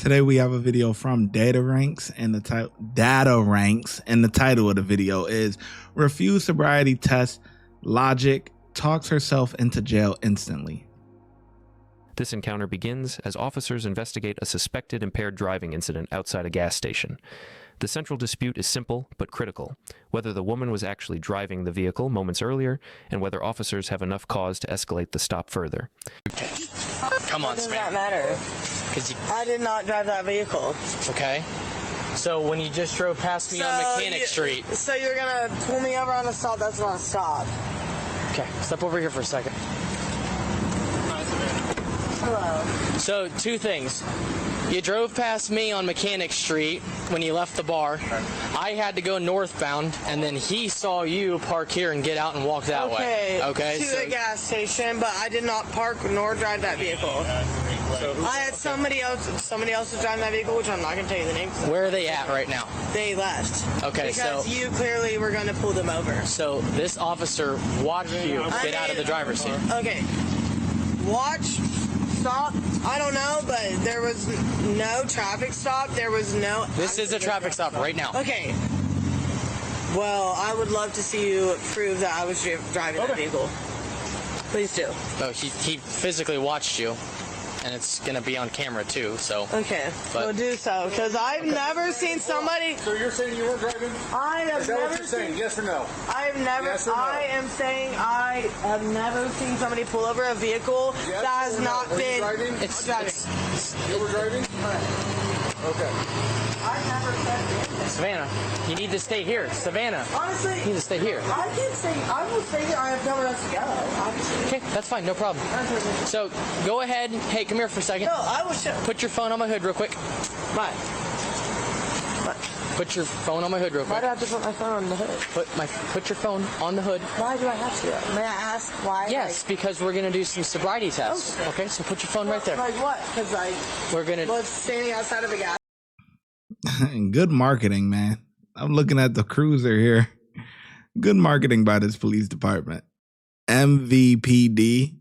Today we have a video from Data Ranks, and the title of the video is "Refuse Sobriety Test. Logic Talks Herself into Jail Instantly." This encounter begins as officers investigate a suspected impaired driving incident outside a gas station. The central dispute is simple but critical: whether the woman was actually driving the vehicle moments earlier, and whether officers have enough cause to escalate the stop further. Okay. Come on, Does Samantha. that matter? I did not drive that vehicle. Okay. So when you just drove past me on Mechanic Street. So you're gonna pull me over on a stop? That's not a stop. Okay, step over here for a second. Hello. So, two things. You drove past me on Mechanic Street when you left the bar. I had to go northbound, and then he saw you park here and get out and walk that way. Okay. To the gas station, but I did not park nor drive that vehicle. I had somebody else was driving that vehicle, which I'm not gonna tell you the name. Where are they at right now? They left. Okay, because you clearly were gonna pull them over. So this officer watched you get out of the driver's seat. Okay. Watch. Stop. I don't know, but there was no traffic stop. There was no. This is a traffic stop right now. Okay. Well, I would love to see you prove that I was driving that vehicle. Please do. No, he physically watched you, and it's gonna be on camera too. So. Okay. We'll do so, because I've never seen somebody. So you're saying you were driving? I have Is that never what you're saying? Yes or no? I have never. Yes or no? I am saying I have never seen somebody pull over a vehicle Yes that has or no? not Were you been. driving? It's driving. You were driving? Okay. I never said anything. Savannah, you need to stay here. Savannah, Honestly, you need to stay here. I can stay. I will stay here. I have nowhere else to go. Obviously. Okay, that's fine, no problem. So go ahead. Hey, come here for a second. No, I will show. Put your phone on my hood real quick. Why? Put your phone on my hood real Why quick. do I have to put my phone on the hood? Put your phone on the hood. Why do I have to? May I ask why? Yes, because we're gonna do some sobriety tests. Okay, so put your phone right there. Like what? Because I We're gonna. was standing outside of a gas. Good marketing, man. I'm looking at the cruiser here. Good marketing by this police department. MVPD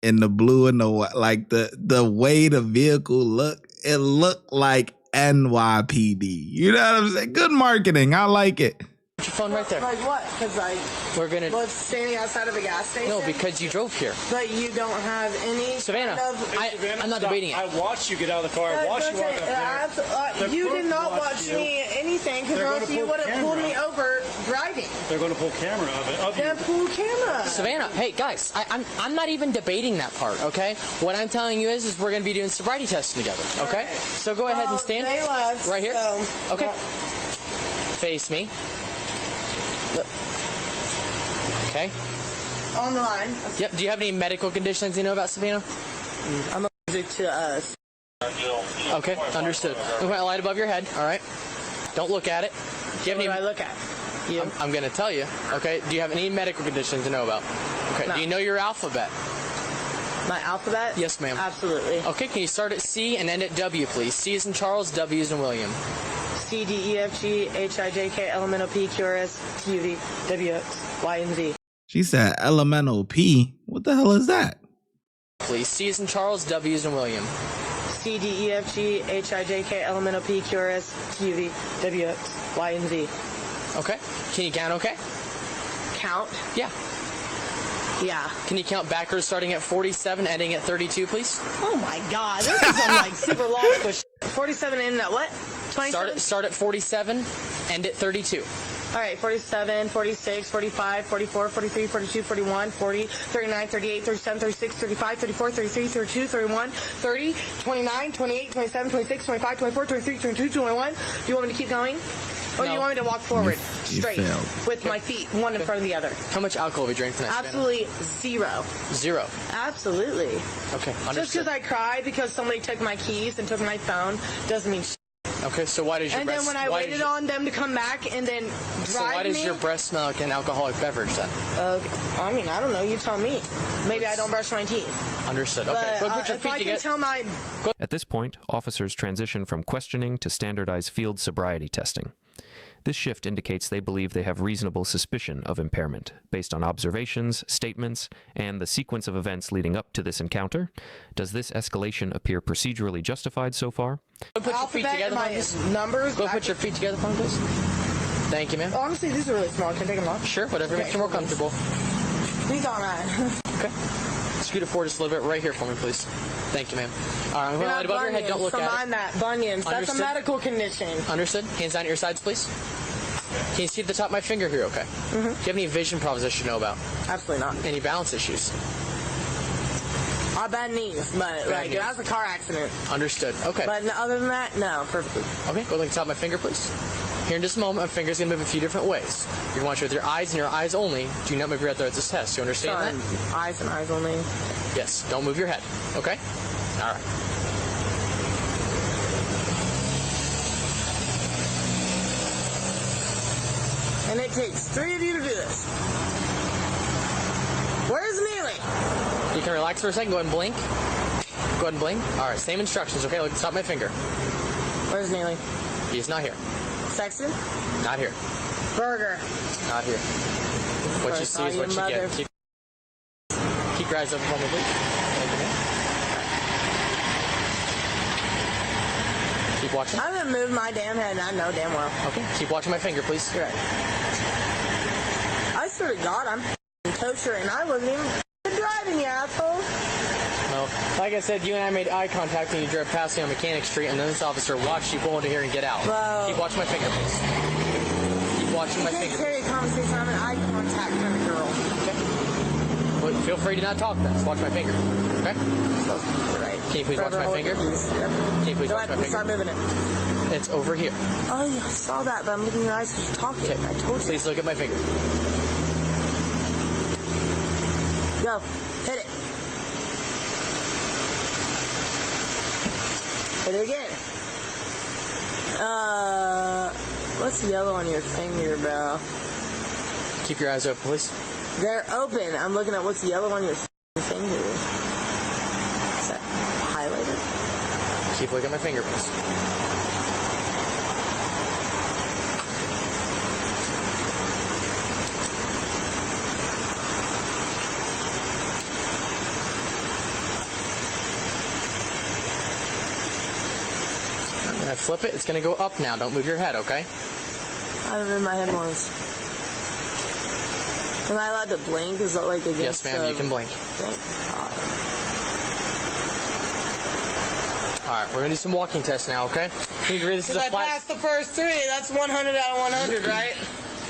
in the blue and the white, like the way the vehicle looked, it looked like NYPD. You know what I'm saying? Good marketing. I like it. Put your phone right there. Like what? Because I We're gonna. was standing outside of a gas station. No, because you drove here. But you don't have any. Savannah, kind of, I'm not debating it. I watched you get out of the car. I watched you walk up there. You did not watch me anything, because They're else gonna you pull would have pulled camera. me over driving. They're going to pull camera of it. Then pull camera. Savannah, hey guys, I'm not even debating that part. Okay, what I'm telling you is we're gonna be doing sobriety tests together. Okay, Right. so go ahead and stand They left, right here. so- Okay, face me. Look. Okay. On the line. Yep. Do you have any medical conditions you know about, Savannah? I'm allergic to us. Okay, understood. Look at a light above your head. All right. Don't look at it. Do you What have do I any? look at? You? I'm gonna tell you. Okay. Do you have any medical conditions to know about? Okay. No. Do you know your alphabet? My alphabet? Yes, ma'am. Absolutely. Okay. Can you start at C and end at W, please? C is in Charles, W is in William. C, D, E, F, G, H, I, J, K, L, M, N, O, P, Q, R, S, T, U, V, W, X, Y, and Z. She said elemental P. What the hell is that? Please. C is in Charles, W is in William. C, D, E, F, G, H, I, J, K, L, M, N, O, P, Q, R, S, T, U, V, W, X, Y, and Z. Okay. Can you count okay? Count? Yeah. Yeah. Can you count backwards starting at 47, ending at 32, please? Oh my God, this is some like super long push. 47 in that what? 27? Start at 47, end at 32. All right, 47, 46, 45, 44, 43, 42, 41, 40, 39, 38, 37, 36, 35, 34, 33, 32, 31, 30, 29, 28, 27, 26, 25, 24, 23, 22, 21. Do you want me to keep going? Or do No. you want me to walk forward You straight failed. with my feet one in front of the other? How much alcohol have you drank tonight? Savannah? Absolutely zero. 0. Absolutely. Okay, Just understood. because I cried because somebody took my keys and took my phone doesn't mean shit. Okay, so why does your And breath... then when I why waited does your- on them to come back and then drive So why does me, your breath smell like an alcoholic beverage then? I mean, I don't know. You tell me. Maybe I don't brush my teeth. Understood. Okay, But go put your if feet I can together. tell my At this point, officers transition from questioning to standardized field sobriety testing. This shift indicates they believe they have reasonable suspicion of impairment, based on observations, statements, and the sequence of events leading up to this encounter. Does this escalation appear procedurally justified so far? Go put your feet together, please. Numbers. Go put your feet together, please. Thank you, ma'am. Honestly, these are really small. Can I take them off? Sure, whatever makes you more comfortable. These all right. Okay. Scoot it forward just a little bit right here for me, please. Thank you, ma'am. All right, I'm going to lie above your head. Don't look at it. Mind that. Bunions. Understood. That's a medical condition. Understood. Hands down at your sides, please. Can you see at the top of my finger here, okay? Do you have any vision problems I should know about? Absolutely not. Any balance issues? I have bad knees, but like that was a car accident. Understood. Okay. But other than that, no, perfectly. Okay, go look at the top of my finger, please. Here in just a moment, my finger's going to move a few different ways. You're going to watch it with your eyes and your eyes only. Do not move your head throughout this test. You understand that? Eyes and eyes only. Yes, don't move your head. Okay? All right. And it takes 3 of you to do this. Where's Neely? You can relax for a second. Go ahead and blink. Go ahead and blink. All right, same instructions. Okay, look at the top of my finger. Where's Neely? He's not here. Sexton? Not here. Burger. Not here. What you see is what you get. Keep your eyes open for me, please. Thank you, ma'am. Keep watching. I haven't moved my damn head, and I know damn well. Okay, keep watching my finger, please. Good. I swear to God, I'm kosher, and I wasn't even driving, you asshole. No. Like I said, you and I made eye contact when you drove past me on Mechanic Street, and then this officer watched you pull into here and get out. Well, keep watching my finger, please. Keep watching my finger. Carry a conversation. I'm an eye contact kind of girl. Okay. Well, feel free to not talk then. Just watch my finger. Okay? Right. Can you please watch my finger? Yep. Can you please watch my finger? Start moving it. It's over here. Oh, yeah, I saw that, but I'm looking in your eyes because you're talking. Okay. I told you. Please look at my finger. Go. Hit it. Hit it again. What's yellow on your finger, bro? Keep your eyes open, please. They're open. I'm looking at what's yellow on your finger. Is that highlighter? Keep looking at my finger, please. When I flip it, it's going to go up now. Don't move your head, okay? I haven't moved my head once. Am I allowed to blink? Is that like against Yes, ma'am, you can blink. Thank God. All right, we're going to do some walking tests now, okay? Can we agree this is a I flat... passed the first 3. That's 100 out of 100, right?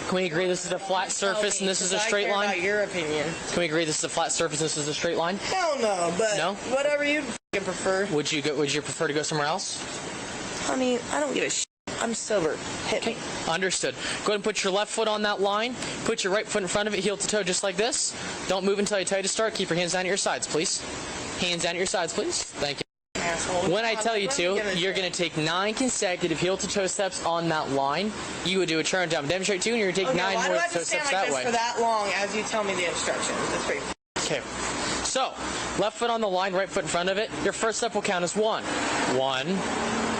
Can we agree this is a flat surface and this is a straight line? I care about your opinion. Can we agree this is a flat surface and this is a straight line? Hell no, but No? whatever you prefer. Would you prefer to go somewhere else? Honey, I don't give a shit. I'm sober. Hit me. Understood. Go ahead and put your left foot on that line. Put your right foot in front of it, heel to toe, just like this. Don't move until I tell you to start. Keep your hands down at your sides, please. Hands down at your sides, please. Thank you. Asshole. When I tell you to, you're going to take 9 consecutive heel-to-toe steps on that line. You would do a turn down demonstrate 2, and you're going to take 9 more toe steps that way. For that long as you tell me the instructions? It's pretty. Okay. So, left foot on the line, right foot in front of it. Your first step will count as 1. 1,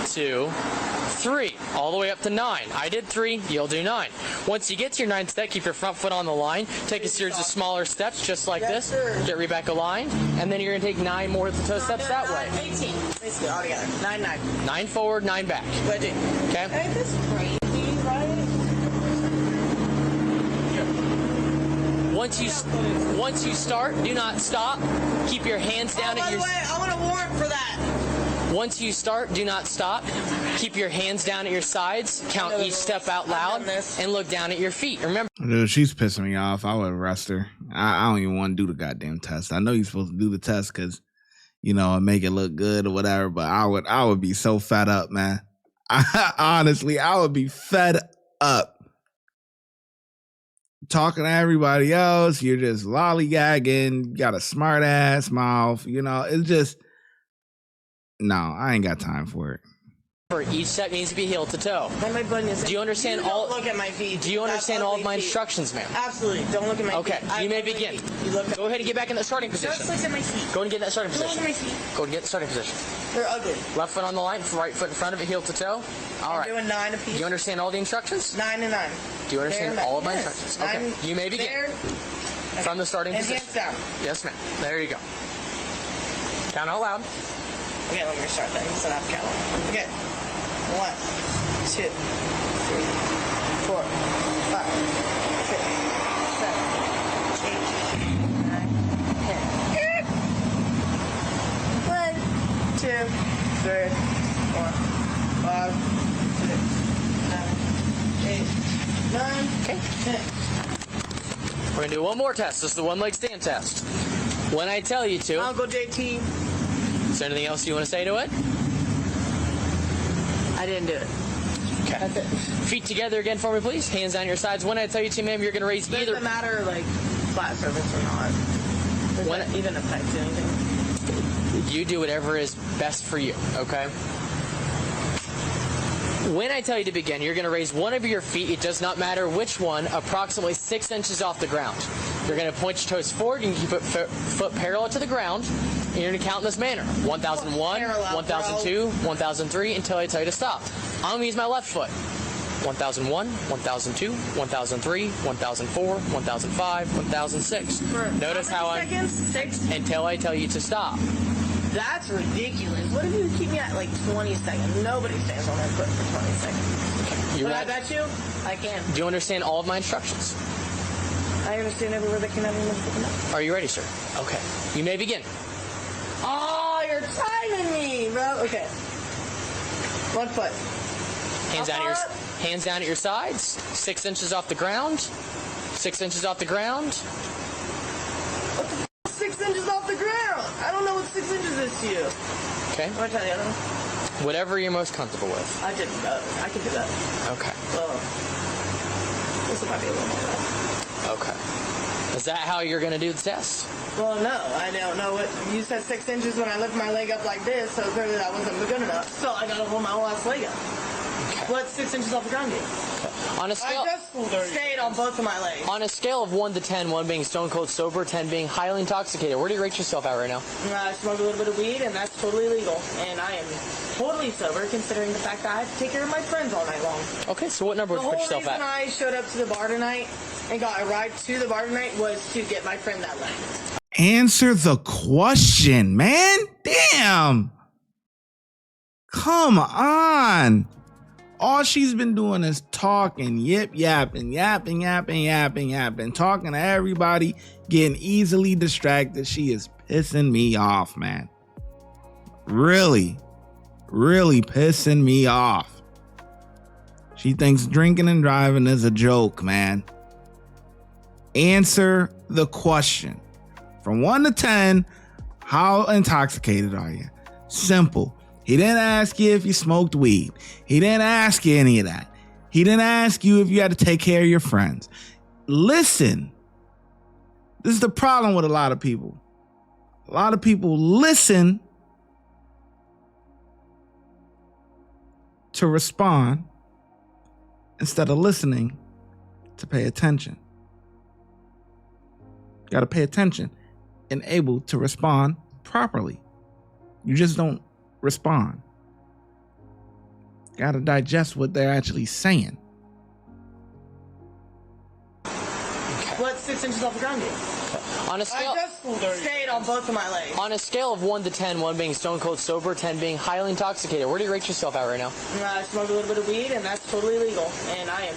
2, 3, all the way up to 9. I did 3, you'll do 9. Once you get to your 9th step, keep your front foot on the line. Take a series of smaller steps, just like this. Get Rebecca aligned, and then you're going to take 9 more toe steps that way. 18, basically, all together. 9, 9. 9 forward, 9 back. Wedgie. Okay? Ain't this crazy, right? Once you start, do not stop. Keep your hands down at your... By the way, I want a warrant for that. Once you start, do not stop. Keep your hands down at your sides. Count each step out loud, and look down at your feet. Remember... Dude, she's pissing me off. I would arrest her. I don't even want to do the goddamn test. I know you're supposed to do the test because, you know, it make it look good or whatever, but I would be so fed up, man. Honestly, I would be fed up. Talking to everybody else, you're just lollygagging, got a smart ass mouth, you know, it's just, no, I ain't got time for it. Each step needs to be heel to toe. My button is. Do you understand all? Don't look at my feet. Do you understand all of my feet. instructions, ma'am? Absolutely. Don't look at my Okay, feet. you may begin. You look Go ahead and get back in the starting position. Just look at my feet. Go and get in that starting Don't look position. at my feet. Go and get in the starting position. They're ugly. Left foot on the line, right foot in front of it, heel to toe. All I'm right. doing 9 apiece. Do you understand all the instructions? 9 and 9. Do you understand There, all of my yes. instructions? 9 Okay. You may begin. there. From the starting And position. hands down. Yes, ma'am. There you go. Count out loud. Okay, let me restart that. Instead of count. Okay. 1, 2, 3, 4, 5, 6, 7, 8, 9, 10. 1, 2, 3, 4, 5, 6, 7, 8, 9, Okay. 10. We're going to do one more test. This is the one-leg stand test. When I tell you to, Uncle JT. is there anything else you want to say to it? I didn't do it. Okay. That's it. Feet together again for me, please. Hands down your sides. When I tell you to, ma'am, you're going to raise Does either. it matter, like, flat surface or not? Does When- that even affect anything? You do whatever is best for you, okay? When I tell you to begin, you're going to raise one of your feet, it does not matter which one, approximately 6 inches off the ground. You're going to point your toes forward, you can keep it foot parallel to the ground, and you're going to count in this manner. 1001, Parallel, 1002, 1003, until I tell you to stop. I'm going to use my left foot. 1001, 1002, 1003, 1004, 1005, 1006. Notice how I'm... Seconds? 6? Until I tell you to stop. That's ridiculous. What if you keep me at like 20 seconds? Nobody stands on that foot for 20 seconds. You're But I not- bet you, I can. Do you understand all of my instructions? I understand every word that came out of your mouth. Are you ready, sir? Okay. You may begin. Oh, you're timing me, bro. Okay. 1 foot. Hands down at your sides. 6 inches off the ground. 6 inches off the ground. 6 inches off the ground. I don't know what 6 inches is to you. Okay. Want to try the other one? Whatever you're most comfortable with. I did both. I can do that. Okay. Well, this might be a little more rough. Okay. Is that how you're going to do the test? Well, no, I don't know what. You said 6 inches when I lift my leg up like this, so clearly that wasn't good enough. So I gotta hold my last leg up. Okay. What's 6 inches off the ground do? On a scale... I just stayed on both of my legs. On a scale of 1 to 10, 1 being stone cold sober, 10 being highly intoxicated, where do you rate yourself at right now? I smoke a little bit of weed, and that's totally legal. And I am totally sober, considering the fact that I have to take care of my friends all night long. Okay, so what number The would you whole put yourself reason at? I showed up to the bar tonight and got a ride to the bar tonight was to get my friend that leg. Answer the question, man. Damn. Come on. All she's been doing is talking, yapping, talking to everybody, getting easily distracted. She is pissing me off, man. Really, really pissing me off. She thinks drinking and driving is a joke, man. Answer the question. From 1 to 10, how intoxicated are you? Simple. He didn't ask you if you smoked weed. He didn't ask you any of that. He didn't ask you if you had to take care of your friends. Listen. This is the problem with a lot of people. A lot of people listen to respond instead of listening to pay attention. You got to pay attention and able to respond properly. You just don't respond. Got to digest what they're actually saying. What's 6 inches off the ground do? On a scale... I just stayed on both of my legs. On a scale of 1 to 10, 1 being stone cold sober, 10 being highly intoxicated, where do you rate yourself at right now? I smoke a little bit of weed, and that's totally legal. And I am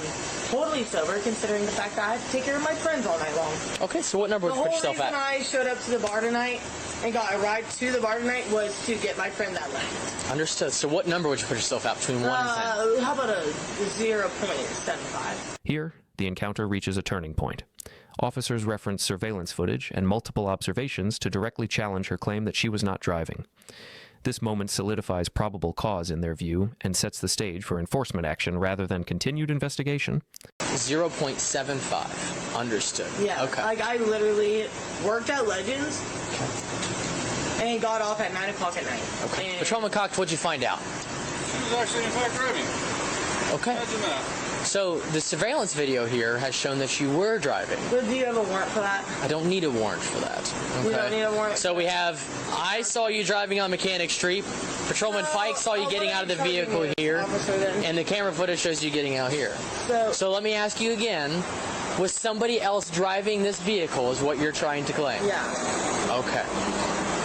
totally sober, considering the fact that I have to take care of my friends all night long. Okay, so what number The would you put whole yourself reason at? I showed up to the bar tonight and got a ride to the bar tonight was to get my friend that leg. Understood. So what number would you put yourself at between 1 and 10? How about a 0.75? Here, the encounter reaches a turning point. Officers reference surveillance footage and multiple observations to directly challenge her claim that she was not driving. This moment solidifies probable cause in their view and sets the stage for enforcement action rather than continued investigation. 0.75. Understood. Yeah. Okay. Like, I literally worked at Legends and got off at 9 o'clock at night. Okay. And Patrolman Cox, what'd you find out? He was actually in fact driving. Okay. Imagine that. So the surveillance video here has shown that you were driving. But do you have a warrant for that? I don't need a warrant for that. Okay. You don't need a warrant. So we have, I saw you driving on Mechanic Street. Patrolman Fike saw you getting out of the vehicle here. And the camera footage shows you getting out here. So let me ask you again. Was somebody else driving this vehicle is what you're trying to claim? Yeah. Okay.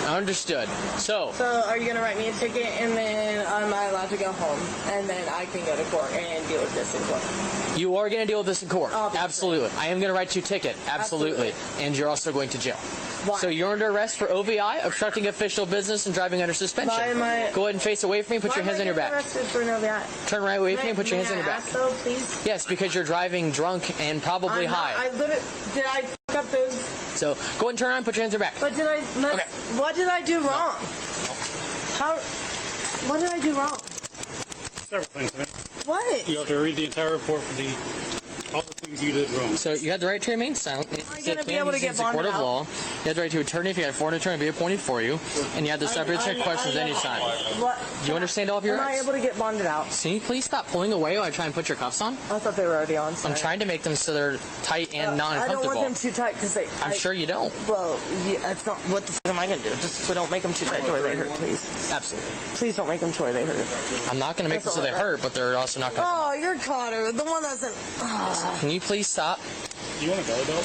Understood. So are you going to write me a ticket and then am I allowed to go home? And then I can go to court and deal with this in court. you are going to deal with this in court. Obviously. Absolutely. I am going to write you a ticket. Absolutely. And you're also going to jail. Why? So you're under arrest for OVI, obstructing official business, and driving under suspension. Why am I... Go ahead and face away from me. Put your hands on your back. Arrested for an OVI? Turn right away from me and put your hands on your back. Ask, though, please? Yes, because you're driving drunk and probably high. Did I fuck up those? So go ahead and turn around and put your hands on your back. But did I... Okay. What did I do wrong? What did I do wrong? Several things, man. What? You have to read the entire report for all the things you did wrong. So you had the right to remain silent. Am I going to be able to get bonded out? Law. You had the right to attorney if you had a foreign attorney be appointed for you, and you had the subject to questions anytime. What? Do you understand all of your Am I rights? able to get bonded out? Can you please stop pulling away while I try and put your cuffs on? I thought they were already on. Sorry. I'm trying to make them so they're tight and not I don't uncomfortable. want them too tight because they... I'm sure you don't. Well, yeah, that's not... What the fuck am I going to do? Just don't make them too tight to where they hurt, please. Absolutely. Please don't make them to where they hurt. I'm not going to make them so they hurt, but they're also not going to... Oh, you're Cotter. The one that's... Can you please stop? Do you want to go, though?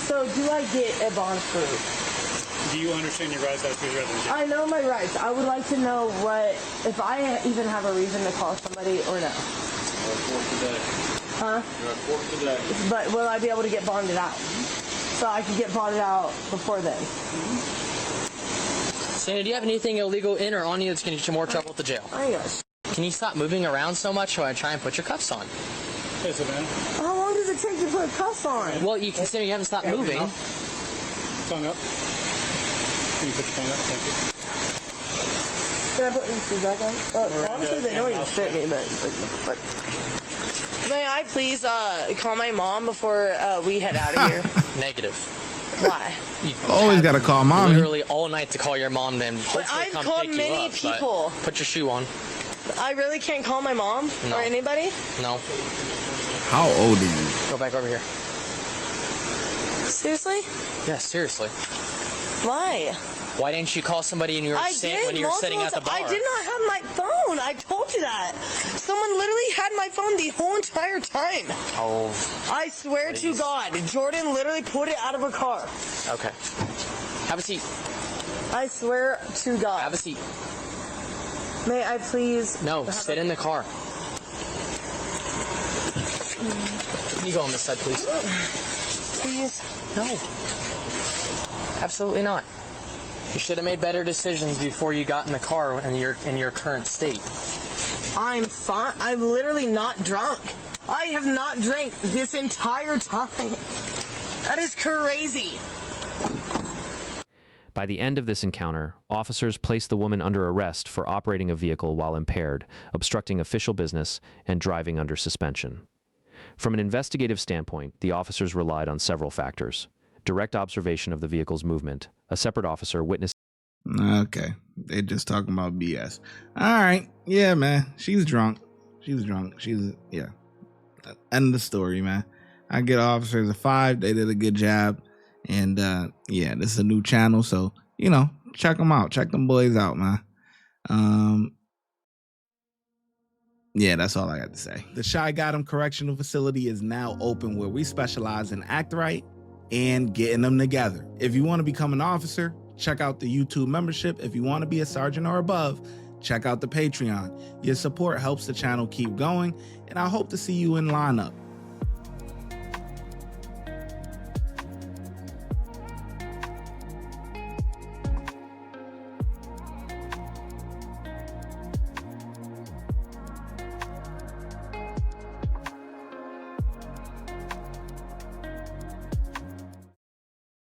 So do I get a bond proof? Do you understand your rights as a resident? I know my rights. I would like to know if I even have a reason to call somebody or no. Huh? You're at court today. But will I be able to get bonded out? So I can get bonded out before then. Sandy, do you have anything illegal in or on you that's going to get you more trouble at the jail? I guess. Can you stop moving around so much while I try and put your cuffs on? Hey, Savannah. How long does it take to put cuffs on? Well, you consider you haven't stopped moving. Tongue up. Can you put your tongue up? Thank you. Can I put these shoes back on? Honestly, they don't even fit me, but... May I please call my mom before we head out of here? Negative. Why? Always got to call mommy. Literally all night to call your mom, then hopefully I've come called pick you many up, but people. Put your shoe on. I really can't call my mom No. or anybody? No. How old are you? Go back over here. Seriously? Yeah, seriously. Why? Why didn't you call somebody when you were sitting at the bar? I did not have my phone. I told you that. Someone literally had my phone the whole entire time. Oh. I swear Please. to God, Jordan literally put it out of her car. Okay. Have a seat. I swear to God. Have a seat. May I please? No, sit in the car. You go on this side, please. Please? No. Absolutely not. You should have made better decisions before you got in the car in your current state. I'm fine. I'm literally not drunk. I have not drank this entire time. That is crazy. By the end of this encounter, officers placed the woman under arrest for operating a vehicle while impaired, obstructing official business, and driving under suspension. From an investigative standpoint, the officers relied on several factors: direct observation of the vehicle's movement, a separate officer witnessed. Okay, they just talking about BS. All right, yeah, man, she's drunk. Yeah. End of the story, man. I get officers a 5. They did a good job. And yeah, this is a new channel, so check them out. Check them boys out, man. Yeah, that's all I got to say. The ShyGotEm Correctional Facility is now open, where we specialize in act right and getting them together. If you want to become an officer, check out the YouTube membership. If you want to be a sergeant or above, check out the Patreon. Your support helps the channel keep going, and I hope to see you in lineup.